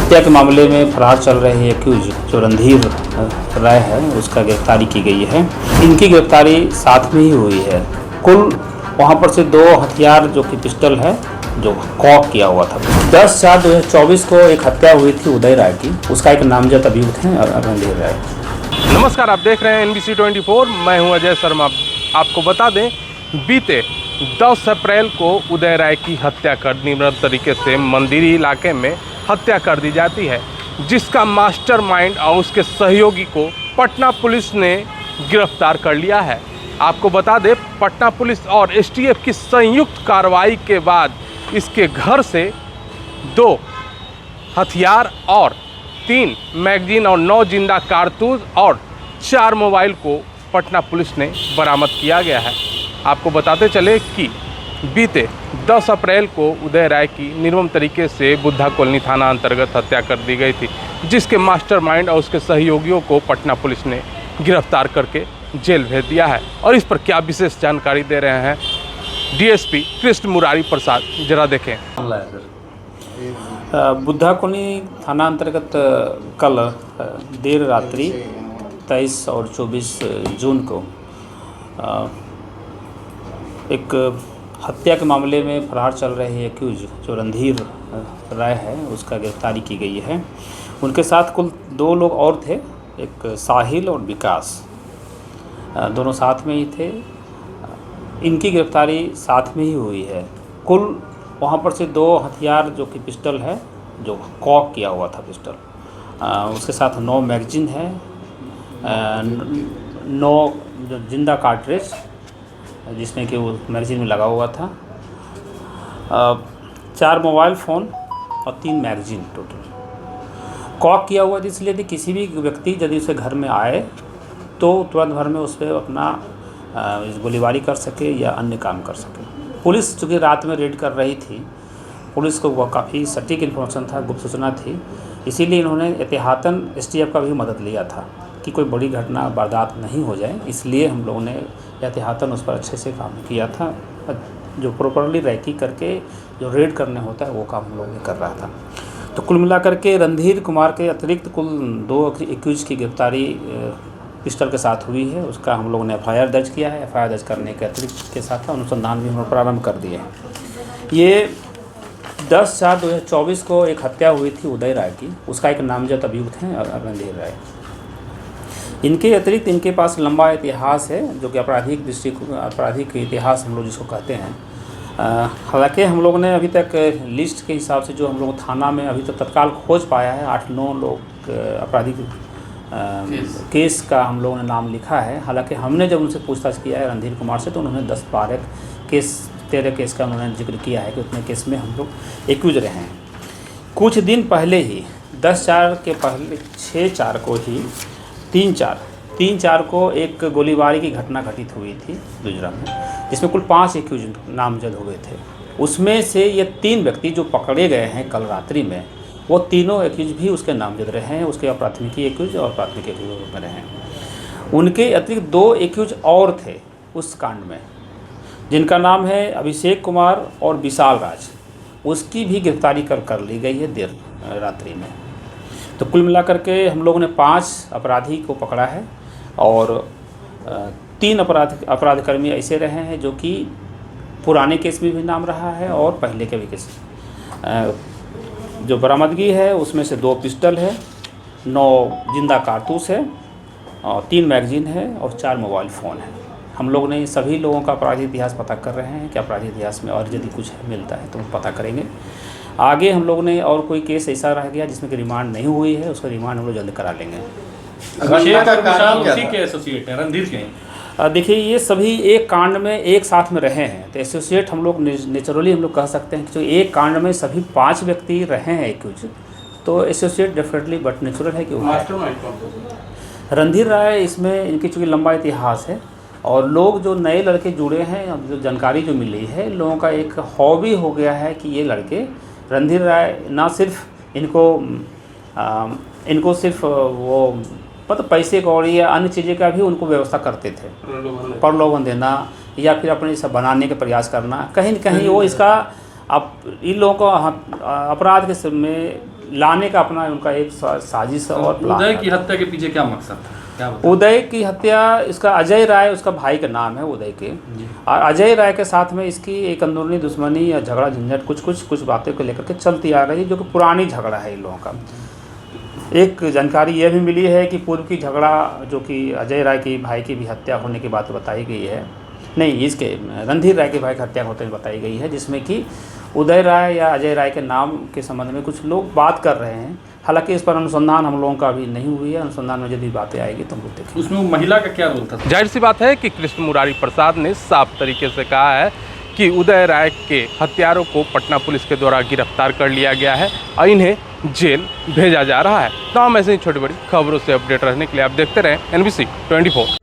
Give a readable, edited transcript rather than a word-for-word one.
हत्या के मामले में फरार चल रहे एक्यूज जो रणधीर राय है उसका गिरफ्तारी की गई है। इनकी गिरफ्तारी साथ में ही हुई है। कुल वहां पर से 2 हथियार जो कि पिस्टल है जो कॉक किया हुआ था। 10/4/2024 को एक हत्या हुई थी उदय राय की, उसका एक नामजद अभियुक्त है रणधीर राय। नमस्कार, आप देख रहे हैं NBC 24। मैं हूं अजय शर्मा। आपको बता दें, बीते 10 अप्रैल को उदय राय की हत्या कर निर्मम तरीके से मंदिरी इलाके में हत्या कर दी जाती है, जिसका मास्टरमाइंड और उसके सहयोगी को पटना पुलिस ने गिरफ्तार कर लिया है। आपको बता दें, पटना पुलिस और STF की संयुक्त कार्रवाई के बाद इसके घर से 2 हथियार और 3 मैगजीन और 9 जिंदा कारतूस और 4 मोबाइल को पटना पुलिस ने बरामद किया गया है। आपको बताते चले कि बीते 10 अप्रैल को उदय राय की निर्मम तरीके से बुद्धा कॉलोनी थाना अंतर्गत हत्या कर दी गई थी, जिसके मास्टरमाइंड और उसके सहयोगियों को पटना पुलिस ने गिरफ्तार करके जेल भेज दिया है। और इस पर क्या विशेष जानकारी दे रहे हैं DSP कृष्ण मुरारी प्रसाद, जरा देखें। बुद्धा कॉलोनी थाना अंतर्गत कल देर रात्रि 23 और 24 जून को एक हत्या के मामले में फरार चल रहे एक्यूज जो रणधीर राय है उसका गिरफ्तारी की गई है। उनके साथ कुल 2 लोग और थे, एक साहिल और विकास, दोनों साथ में ही थे। इनकी गिरफ्तारी साथ में ही हुई है। कुल वहाँ पर से 2 हथियार जो कि पिस्टल है जो कॉक किया हुआ था पिस्टल, उसके साथ 9 मैगजीन है, 9 जो जिंदा कार्ट्रिज जिसमें कि वो मैगजीन में लगा हुआ था, 4 मोबाइल फ़ोन और 3 मैगजीन टोटल कॉक किया हुआ था। इसलिए कि किसी भी व्यक्ति यदि उसे घर में आए तो तुरंत भर में उस पर अपना गोलीबारी कर सके या अन्य काम कर सके। पुलिस चूँकि रात में रेड कर रही थी, पुलिस को वह काफ़ी सटीक इन्फॉर्मेशन था, गुप्त सूचना थी, इसीलिए इन्होंने एहतियातन STF का भी मदद लिया था कि कोई बड़ी घटना वारदात नहीं हो जाए। इसलिए हम लोगों ने एहतियातन उस पर अच्छे से काम किया था। जो प्रॉपरली रैकी करके जो रेड करने होता है वो काम हम लोग ने कर रहा था। तो कुल मिलाकर के रणधीर कुमार के अतिरिक्त कुल 2 एक्यूज की गिरफ्तारी पिस्टल के साथ हुई है। उसका हम लोगों ने FIR दर्ज किया है। FIR दर्ज करने के अतिरिक्त के साथ अनुसंधान भी हम लोग प्रारंभ कर दिए हैं। ये 10/4/2024 को एक हत्या हुई थी उदय राय की, उसका एक नामजद अभियुक्त है रणधीर राय। इनके अतिरिक्त इनके पास लंबा इतिहास है जो कि आपराधिक इतिहास हम लोग जिसको कहते हैं। हालांकि हम लोगों ने अभी तक लिस्ट के हिसाब से जो हम लोग थाना में अभी तक तत्काल खोज पाया है 8-9 लोग आपराधिक केस का हम लोगों ने नाम लिखा है। हालांकि हमने जब उनसे पूछताछ किया है रणधीर कुमार से तो उन्होंने 10-12 केस 13 केस का उन्होंने जिक्र किया है कि उतने केस में हम लोग एक्यूज रहे हैं। कुछ दिन पहले ही 10/4 के पहले 6/4 को ही 3/4 को एक गोलीबारी की घटना घटित हुई थी गुजरात में, जिसमें कुल 5 एक्यूज नामजद हुए थे। उसमें से ये 3 व्यक्ति जो पकड़े गए हैं कल रात्रि में, वो तीनों एक्यूज भी उसके नामजद रहे हैं, उसके प्राथमिकी एक्यूज और प्राथमिक एक्यूज में रहे हैं। उनके अतिरिक्त 2 एक्यूज और थे उस कांड में, जिनका नाम है अभिषेक कुमार और विशाल राज। उसकी भी गिरफ्तारी कर ली गई है देर रात्रि में। तो कुल मिलाकर के हम लोगों ने 5 अपराधी को पकड़ा है और 3 अपराधकर्मी ऐसे रहे हैं जो कि पुराने केस में भी नाम रहा है और पहले के भी केस। जो बरामदगी है उसमें से 2 पिस्टल है, 9 जिंदा कारतूस है और 3 मैगजीन है और 4 मोबाइल फ़ोन है। हम लोग ने सभी लोगों का आपराधिक इतिहास पता कर रहे हैं कि आपराधिक इतिहास में और यदि कुछ मिलता है तो हम पता करेंगे। आगे हम लोग ने और कोई केस ऐसा रह गया जिसमें कि रिमांड नहीं हुई है, उसका रिमांड हम लोग जल्द करा लेंगे। देखिए, ये सभी एक कांड में एक साथ में रहे हैं, तो एसोसिएट हम लोग नेचुरली हम लोग कह सकते हैं कि जो एक कांड में सभी 5 व्यक्ति रहे हैं एक्यूज, तो एसोसिएट डेफिनेटली बट नेचुरल है कि वो रणधीर राय। इसमें इनकी चूँकि लंबा इतिहास है और लोग जो नए लड़के जुड़े हैं, जो जानकारी जो मिली है, लोगों का एक हॉबी हो गया है कि ये लड़के रणधीर राय ना सिर्फ इनको सिर्फ वो मतलब पैसे कौड़ी या अन्य चीज़ें का भी उनको व्यवस्था करते थे, प्रलोभन देना या फिर अपने सब बनाने का प्रयास करना। कहीं न कहीं वो इसका अब इन लोगों को अपराध के समय लाने का अपना उनका एक साजिश और प्लान उदय है। की हत्या के पीछे क्या मकसद था, क्या बताएं? उदय की हत्या, इसका अजय राय उसका भाई का नाम है उदय के, और अजय राय के साथ में इसकी एक अंदरूनी दुश्मनी या झगड़ा झंझट कुछ बातें को लेकर के चलती आ रही है, जो कि पुरानी झगड़ा है इन लोगों का। एक जानकारी यह भी मिली है कि पूर्व की झगड़ा, जो कि अजय राय की भाई की भी हत्या होने की बात बताई गई है, नहीं इसके रणधीर राय के भाई की हत्या होते हुए बताई गई है, जिसमें कि उदय राय या अजय राय के नाम के संबंध में कुछ लोग बात कर रहे हैं। हालांकि इस पर अनुसंधान हम लोगों का अभी नहीं हुई है, अनुसंधान में यदि बातें आएगी तो हम लोग देखेंगे। उसमें वो महिला का क्या रोल था? जाहिर सी बात है कि कृष्ण मुरारी प्रसाद ने साफ तरीके से कहा है कि उदय राय के हत्यारों को पटना पुलिस के द्वारा गिरफ्तार कर लिया गया है और इन्हें जेल भेजा जा रहा है। तमाम ऐसे ही छोटी बड़ी खबरों से अपडेट रहने के लिए आप देखते रहें NBC 24।